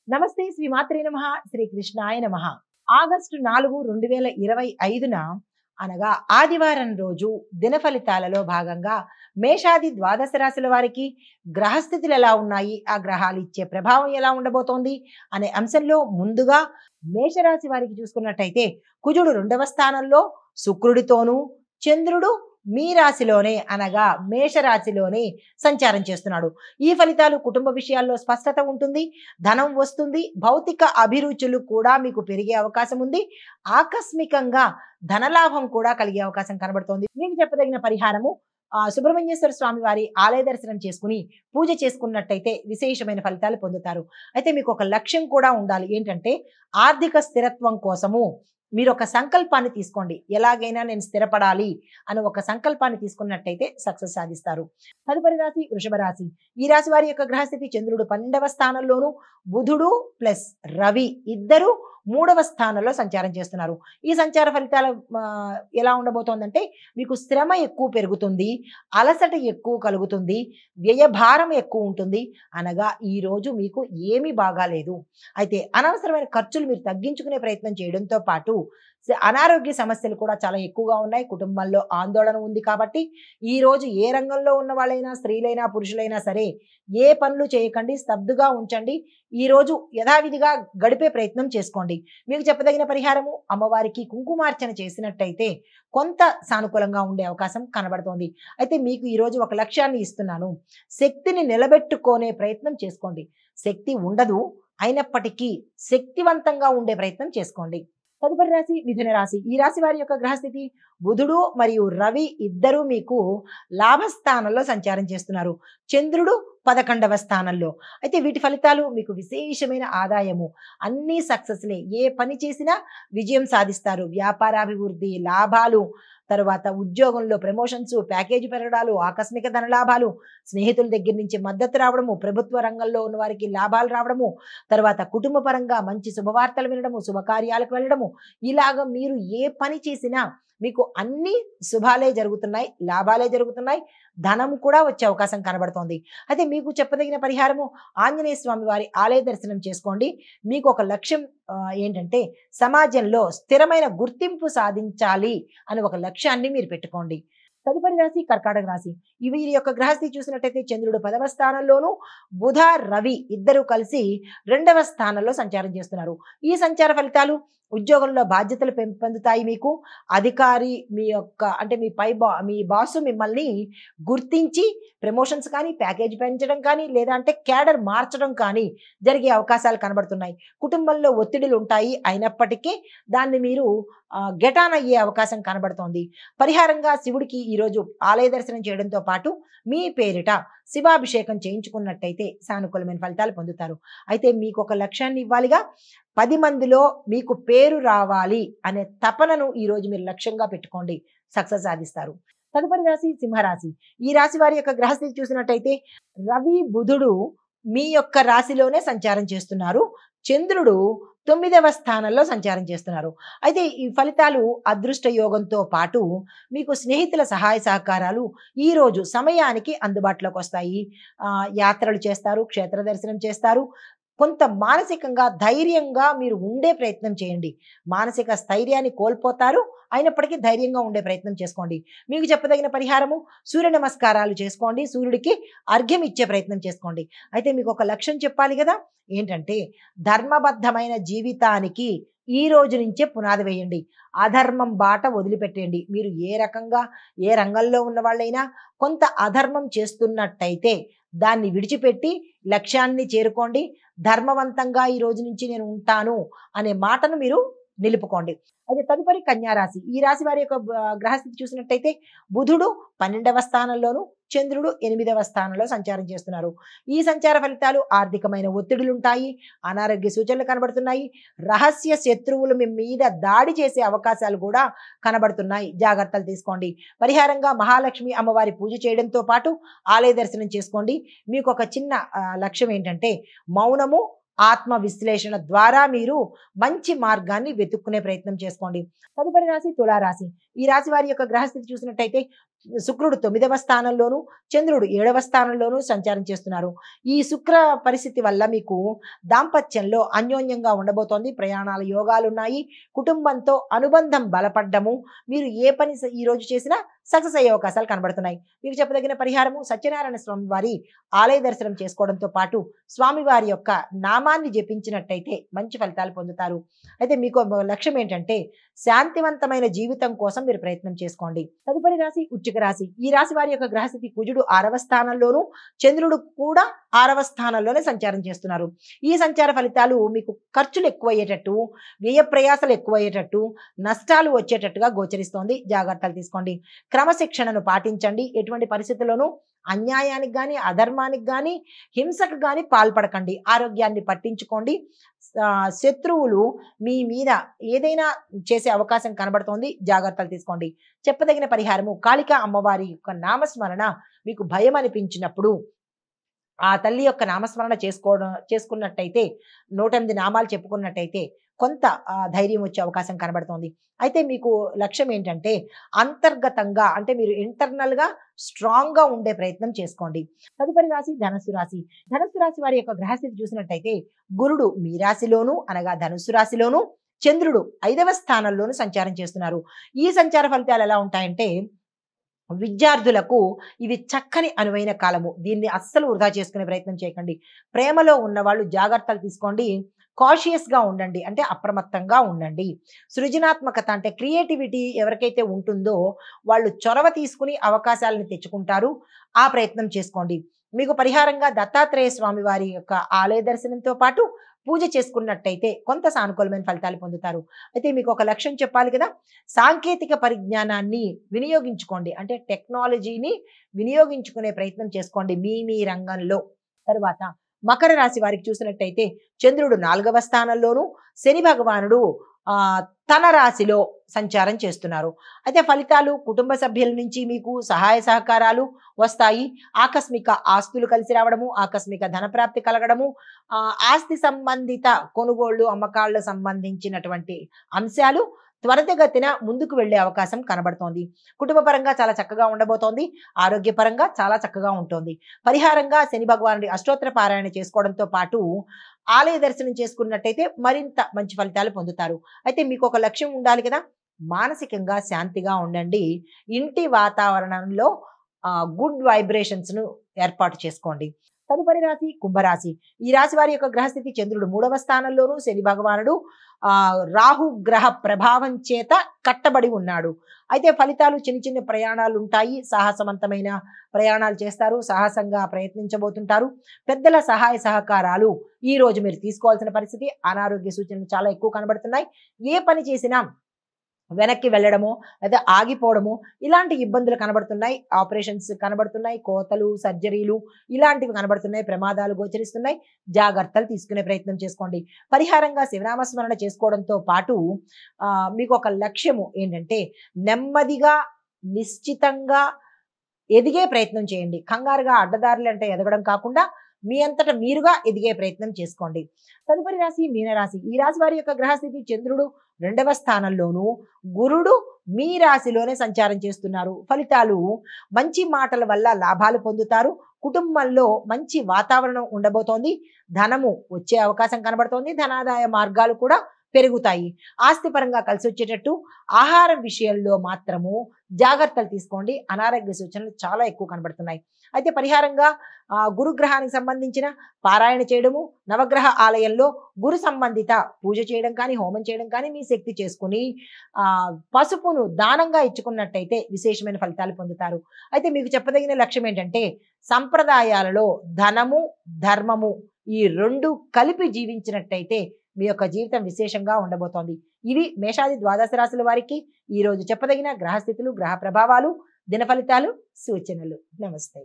నమస్తే శ్రీ మాత్రే నమః శ్రీ కృష్ణాయ నమః. ఆగస్టు 4, 2025న అనగా ఆదివారం రోజు దిన ఫలితాలలో భాగంగా మేషాది ద్వాదశ రాశుల వారికి గ్రహస్థితులు ఎలా ఉన్నాయి, ఆ గ్రహాలు ఇచ్చే ప్రభావం ఎలా ఉండబోతోంది అనే అంశంలో ముందుగా మేషరాశి వారికి చూసుకున్నట్టయితే కుజుడు 2వ స్థానంలో శుక్రుడితోనూ, చంద్రుడు మీ రాశిలోనే అనగా మేషరాశిలోనే సంచారం చేస్తున్నాడు. ఈ ఫలితాలు కుటుంబ విషయాల్లో స్పష్టత ఉంటుంది, ధనం వస్తుంది, భౌతిక అభిరుచులు కూడా మీకు పెరిగే అవకాశం ఉంది, ఆకస్మికంగా ధనలాభం కూడా కలిగే అవకాశం కనబడుతోంది. మీకు చెప్పదగిన పరిహారము సుబ్రహ్మణ్యేశ్వర స్వామి వారి ఆలయ దర్శనం చేసుకుని పూజ చేసుకున్నట్టయితే విశేషమైన ఫలితాలు పొందుతారు. అయితే మీకు ఒక లక్ష్యం కూడా ఉండాలి. ఏంటంటే ఆర్థిక స్థిరత్వం కోసము మీరు ఒక సంకల్పాన్ని తీసుకోండి. ఎలాగైనా నేను స్థిరపడాలి అని ఒక సంకల్పాన్ని తీసుకున్నట్టయితే సక్సెస్ సాధిస్తారు. తదుపరి రాశి వృషభ రాశి. ఈ రాశి వారి యొక్క గ్రహస్థితి చంద్రుడు 12వ స్థానంలోను, బుధుడు ప్లస్ రవి ఇద్దరు 3వ స్థానంలో సంచారం చేస్తున్నారు. ఈ సంచార ఫలితాలు ఎలా ఉండబోతోందంటే మీకు శ్రమ ఎక్కువ పెరుగుతుంది, అలసట ఎక్కువ కలుగుతుంది, వ్యయభారం ఎక్కువ ఉంటుంది. అనగా ఈరోజు మీకు ఏమీ బాగాలేదు. అయితే అనవసరమైన ఖర్చులు మీరు తగ్గించుకునే ప్రయత్నం చేయడంతో పాటు అనారోగ్య సమస్యలు కూడా చాలా ఎక్కువగా ఉన్నాయి. కుటుంబంలో ఆందోళన ఉంది కాబట్టి ఈరోజు ఏ రంగంలో ఉన్న వాళ్ళైనా, స్త్రీలైనా పురుషులైనా సరే ఏ పనులు చేయకండి, స్తబ్దుగా ఉంచండి. ఈరోజు యథావిధిగా గడిపే ప్రయత్నం చేసుకోండి. మీకు చెప్పదగిన పరిహారము అమ్మవారికి కుంకుమార్చన చేసినట్టయితే కొంత సానుకూలంగా ఉండే అవకాశం కనబడుతోంది. అయితే మీకు ఈరోజు ఒక లక్ష్యాన్ని ఇస్తున్నాను. శక్తిని నిలబెట్టుకునే ప్రయత్నం చేసుకోండి. శక్తి ఉండదు, అయినప్పటికీ శక్తివంతంగా ఉండే ప్రయత్నం చేసుకోండి. తదుపరి రాశి మిథున రాశి. ఈ రాశి వారి యొక్క గ్రహస్థితి బుధుడు మరియు రవి ఇద్దరూ మీకు లాభస్థానంలో సంచారం చేస్తున్నారు. చంద్రుడు 11వ స్థానంలో. అయితే వీటి ఫలితాలు మీకు విశేషమైన ఆదాయము, అన్ని సక్సెస్లే. ఏ పని చేసినా విజయం సాధిస్తారు. వ్యాపారాభివృద్ధి, లాభాలు, తర్వాత ఉద్యోగంలో ప్రమోషన్స్, ప్యాకేజీ పెరగడాలు, ఆకస్మిక ధనలాభాలు, స్నేహితుల దగ్గర నుంచి మద్దతు రావడము, ప్రభుత్వ రంగంలో ఉన్న వారికి లాభాలు రావడము, తర్వాత కుటుంబ పరంగా మంచి శుభవార్తలు వినడము, శుభకార్యాలకు వెళ్ళడము, ఇలాగ మీరు ఏ పని చేసినా మీకు అన్ని శుభాలే జరుగుతున్నాయి, లాభాలే జరుగుతున్నాయి, ధనం కూడా వచ్చే అవకాశం కనబడుతోంది. అయితే మీకు చెప్పదగిన పరిహారము ఆంజనేయ స్వామి వారి ఆలయ దర్శనం చేసుకోండి. మీకు ఒక లక్ష్యం ఏంటంటే సమాజంలో స్థిరమైన గుర్తింపు సాధించాలి అని ఒక లక్ష్యాన్ని మీరు పెట్టుకోండి. తదుపరి రాశి కర్కాటక రాశి. వీరి యొక్క గ్రహస్థితి చూసినట్టయితే చంద్రుడు 10వ స్థానంలోను, బుధ రవి ఇద్దరు కలిసి 2వ స్థానంలో సంచారం చేస్తున్నారు. ఈ సంచార ఫలితాలు ఉద్యోగంలో బాధ్యతలు పెంపొందుతాయి. మీకు అధికారి మీ యొక్క అంటే మీ బాసు మిమ్మల్ని గుర్తించి ప్రమోషన్స్ కానీ, ప్యాకేజ్ పెంచడం కానీ, లేదా అంటే క్యాడర్ మార్చడం కానీ జరిగే అవకాశాలు కనబడుతున్నాయి. కుటుంబంలో ఒత్తిడులు ఉంటాయి, అయినప్పటికీ దాన్ని మీరు గెటాన్ అయ్యే అవకాశం కనబడుతోంది. పరిహారంగా శివుడికి ఈరోజు ఆలయ దర్శనం చేయడంతో పాటు మీ పేరిట శివాభిషేకం చేయించుకున్నట్టయితే సానుకూలమైన ఫలితాలు పొందుతారు. అయితే మీకు ఒక లక్ష్యాన్ని ఇవ్వాలిగా, 10 మందిలో మీకు పేరు రావాలి అనే తపనను ఈరోజు మీరు లక్ష్యంగా పెట్టుకోండి, సక్సెస్ సాధిస్తారు. తదుపరి రాశి సింహరాశి. ఈ రాశి వారి యొక్క గ్రహస్థితి చూసినట్టయితే రవి బుధుడు మీ యొక్క రాశిలోనే సంచారం చేస్తున్నారు. చంద్రుడు 9వ స్థానంలో సంచారం చేస్తున్నారు. అయితే ఈ ఫలితాలు అదృష్ట యోగంతో పాటు మీకు స్నేహితుల సహాయ సహకారాలు ఈరోజు సమయానికి అందుబాటులోకి వస్తాయి. యాత్రలు చేస్తారు, క్షేత్ర దర్శనం చేస్తారు. కొంత మానసికంగా ధైర్యంగా మీరు ఉండే ప్రయత్నం చేయండి. మానసిక స్థైర్యాన్ని కోల్పోతారు, అయినప్పటికీ ధైర్యంగా ఉండే ప్రయత్నం చేసుకోండి. మీకు చెప్పదగిన పరిహారము సూర్య నమస్కారాలు చేసుకోండి, సూర్యుడికి అర్ఘ్యం ఇచ్చే ప్రయత్నం చేసుకోండి. అయితే మీకు ఒక లక్ష్యం చెప్పాలి కదా, ఏంటంటే ధర్మబద్ధమైన జీవితానికి ఈ రోజు నుంచే పునాది వేయండి. అధర్మం బాట వదిలిపెట్టేయండి. మీరు ఏ రంగంలో ఉన్న వాళ్ళైనా కొంత అధర్మం చేస్తున్నట్టయితే దాన్ని విడిచిపెట్టి లక్ష్యాన్ని చేరుకోండి. ధర్మవంతంగా ఈ రోజు నుంచి నేను ఉంటాను అనే మాటను మీరు నిలుపుకోండి. అయితే తదుపరి కన్యా రాశి. ఈ రాశి వారి యొక్క గ్రహస్థితి చూసినట్టయితే బుధుడు 12వ స్థానంలోను, చంద్రుడు 8వ స్థానంలో సంచారం చేస్తున్నారు. ఈ సంచార ఫలితాలు ఆర్థికమైన ఒత్తిడులు ఉంటాయి, అనారోగ్య సూచనలు కనబడుతున్నాయి, రహస్య శత్రువులు మీ మీద దాడి చేసే అవకాశాలు కూడా కనబడుతున్నాయి. జాగ్రత్తలు తీసుకోండి. పరిహారంగా మహాలక్ష్మి అమ్మవారి పూజ చేయడంతో పాటు ఆలయ దర్శనం చేసుకోండి. మీకు ఒక చిన్న లక్ష్యం ఏంటంటే మౌనము, ఆత్మ విశ్లేషణ ద్వారా మీరు మంచి మార్గాన్ని వెతుక్కునే ప్రయత్నం చేసుకోండి. తదుపరి రాశి తులారాశి. ఈ రాశి వారి యొక్క గ్రహస్థితి చూసినట్టయితే శుక్రుడు 9వ స్థానంలోను, చంద్రుడు 7వ స్థానంలోను సంచారం చేస్తున్నారు. ఈ శుక్ర పరిస్థితి వల్ల మీకు దాంపత్యంలో అన్యోన్యంగా ఉండబోతోంది. ప్రయాణాల యోగాలున్నాయి. కుటుంబంతో అనుబంధం బలపడ్డము. మీరు ఏ పని ఈ రోజు చేసినా సక్సెస్ అయ్యే అవకాశాలు కనబడుతున్నాయి. మీకు చెప్పదగిన పరిహారము సత్యనారాయణ స్వామి వారి ఆలయ దర్శనం చేసుకోవడంతో పాటు స్వామివారి యొక్క నామాన్ని జపించినట్టయితే మంచి ఫలితాలు పొందుతారు. అయితే మీకు లక్ష్యం ఏంటంటే శాంతివంతమైన జీవితం కోసం మీరు ప్రయత్నం చేసుకోండి. తదుపరి రాశి వృశ్చిక రాశి. ఈ రాశి వారి యొక్క గ్రహస్థితి కుజుడు 6వ స్థానంలోను, చంద్రుడు కూడా 6వ స్థానంలోనే సంచారం చేస్తున్నారు. ఈ సంచార ఫలితాలు మీకు ఖర్చులు ఎక్కువయ్యేటట్టు, వ్యయ ప్రయాసాలు ఎక్కువయ్యేటట్టు, నష్టాలు వచ్చేటట్టుగా గోచరిస్తోంది. జాగ్రత్తలు తీసుకోండి. క్రమశిక్షణను పాటించండి. ఎటువంటి పరిస్థితుల్లోనూ అన్యాయానికి కానీ, అధర్మానికి కానీ, హింసకు కానీ పాల్పడకండి. ఆరోగ్యాన్ని పట్టించుకోండి. శత్రువులు మీ మీద ఏదైనా చేసే అవకాశం కనబడుతోంది. జాగ్రత్తలు తీసుకోండి. చెప్పదగిన పరిహారము కాళికా అమ్మవారి యొక్క నామస్మరణ మీకు భయం అనిపించినప్పుడు ఆ తల్లి యొక్క నామస్మరణ చేసుకున్నట్టయితే 108 నామాలు చెప్పుకున్నట్టయితే కొంత ధైర్యం వచ్చే అవకాశం కనబడుతోంది. అయితే మీకు లక్ష్యం ఏంటంటే అంతర్గతంగా అంటే మీరు ఇంటర్నల్ గా స్ట్రాంగ్ గా ఉండే ప్రయత్నం చేసుకోండి. తదుపరి రాశి ధనుస్సు రాశి. ధనుస్సు రాశి వారి యొక్క గ్రహస్థితి చూసినట్టయితే గురుడు మీ రాశిలోను అనగా ధనుస్సు రాశిలోను, చంద్రుడు 5వ స్థానంలోను సంచారం చేస్తున్నారు. ఈ సంచార ఫలితాలు ఎలా ఉంటాయంటే విద్యార్థులకు ఇది చక్కని అనువైన కాలము. దీన్ని అస్సలు వృధా చేసుకునే ప్రయత్నం చేయకండి. ప్రేమలో ఉన్న వాళ్ళు జాగ్రత్తలు తీసుకోండి. కాషియస్ గా ఉండండి, అంటే అప్రమత్తంగా ఉండండి. సృజనాత్మకత అంటే క్రియేటివిటీ ఎవరికైతే ఉంటుందో వాళ్ళు చొరవ తీసుకుని అవకాశాలను తెచ్చుకుంటారు. ఆ ప్రయత్నం చేసుకోండి. మీకు పరిహారంగా దత్తాత్రేయ స్వామి వారి యొక్క ఆలయ దర్శనంతో పాటు పూజ చేసుకున్నట్టయితే కొంత సానుకూలమైన ఫలితాలు పొందుతారు. అయితే మీకు ఒక లక్ష్యం చెప్పాలి కదా, సాంకేతిక పరిజ్ఞానాన్ని వినియోగించుకోండి, అంటే టెక్నాలజీని వినియోగించుకునే ప్రయత్నం చేసుకోండి మీ రంగంలో. తరువాత మకర రాశి వారికి చూసినట్టయితే చంద్రుడు 4వ స్థానంలోను, శని భగవానుడు తన రాశిలో సంచారం చేస్తున్నారు. అయితే ఫలితాలు కుటుంబ సభ్యుల నుంచి మీకు సహాయ సహకారాలు వస్తాయి. ఆకస్మిక ఆస్తులు కలిసి రావడము, ఆకస్మిక ధనప్రాప్తి కలగడము, ఆస్తి సంబంధిత కొనుగోళ్లు అమ్మకాళ్ళ సంబంధించినటువంటి అంశాలు త్వరితగతిన ముందుకు వెళ్లే అవకాశం కనబడుతోంది. కుటుంబ పరంగా చాలా చక్కగా ఉండబోతోంది. ఆరోగ్యపరంగా చాలా చక్కగా ఉంటుంది. పరిహారంగా శని భగవానుడి అష్టోత్తర పారాయణ చేసుకోవడంతో పాటు ఆలయ దర్శనం చేసుకున్నట్టయితే మరింత మంచి ఫలితాలు పొందుతారు. అయితే మీకు ఒక లక్ష్యం ఉండాలి కదా, మానసికంగా శాంతిగా ఉండండి. ఇంటి వాతావరణంలో గుడ్ వైబ్రేషన్స్ ను ఏర్పాటు చేసుకోండి. తదుపరి రాశి కుంభరాశి. ఈ రాశి వారి యొక్క గ్రహస్థితి చంద్రుడు 3వ స్థానంలోను, శని భగవానుడు రాహు గ్రహ ప్రభావం చేత కట్టబడి ఉన్నాడు. అయితే ఫలితాలు చిన్న చిన్న ప్రయాణాలు ఉంటాయి. సాహసవంతమైన ప్రయాణాలు చేస్తారు. సాహసంగా ప్రయత్నించబోతుంటారు. పెద్దల సహాయ సహకారాలు ఈ రోజు మీరు తీసుకోవాల్సిన పరిస్థితి. అనారోగ్య సూచనలు చాలా ఎక్కువ కనబడుతున్నాయి. ఏ పని చేసినా వెనక్కి వెళ్ళడము లేదా ఆగిపోవడము ఇలాంటి ఇబ్బందులు కనబడుతున్నాయి. ఆపరేషన్స్ కనబడుతున్నాయి. కోతలు, సర్జరీలు ఇలాంటివి కనబడుతున్నాయి. ప్రమాదాలు గోచరిస్తున్నాయి. జాగ్రత్తలు తీసుకునే ప్రయత్నం చేసుకోండి. పరిహారంగా శివనామస్మరణ చేసుకోవడంతో పాటు మీకు ఒక లక్ష్యము ఏంటంటే నెమ్మదిగా నిశ్చితంగా ఎదిగే ప్రయత్నం చేయండి. కంగారుగా అడ్డదారులు అంటే ఎదగడం కాకుండా మీ అంతటా మీరుగా ఎదిగే ప్రయత్నం చేసుకోండి. తదుపరి రాశి మీనరాశి. ఈ రాశి వారి యొక్క గ్రహస్థితి చంద్రుడు 2వ స్థానంలోను, గురుడు మీ రాశిలోనే సంచారం చేస్తున్నారు. ఫలితాలు మంచి మాటల వల్ల లాభాలు పొందుతారు. కుటుంబంలో మంచి వాతావరణం ఉండబోతోంది. ధనము వచ్చే అవకాశం కనబడుతోంది. ధనాదాయ మార్గాలు కూడా పెరుగుతాయి. ఆస్తిపరంగా కలిసి వచ్చేటట్టు ఆహారం విషయంలో మాత్రము జాగ్రత్తలు తీసుకోండి. అనారోగ్య సూచనలు చాలా ఎక్కువ కనబడుతున్నాయి. అయితే పరిహారంగా గురుగ్రహానికి సంబంధించిన పారాయణ చేయడము, నవగ్రహ ఆలయంలో గురు సంబంధిత పూజ చేయడం కానీ, హోమం చేయడం కానీ మీ శక్తి చేసుకుని పసుపును దానంగా ఇచ్చుకున్నట్టయితే విశేషమైన ఫలితాలు పొందుతారు. అయితే మీకు చెప్పదగిన లక్ష్యం ఏంటంటే సంప్రదాయాలలో ధనము, ధర్మము ఈ 2 కలిపి జీవించినట్టయితే మీ యొక్క జీవితం విశేషంగా ఉండబోతోంది. ఇవి మేషాది ద్వాదశ రాశుల వారికి ఈ రోజు చెప్పదగిన గ్రహస్థితులు, గ్రహ ప్రభావాలు, దిన ఫలితాలు, సూచనలు. నమస్తే.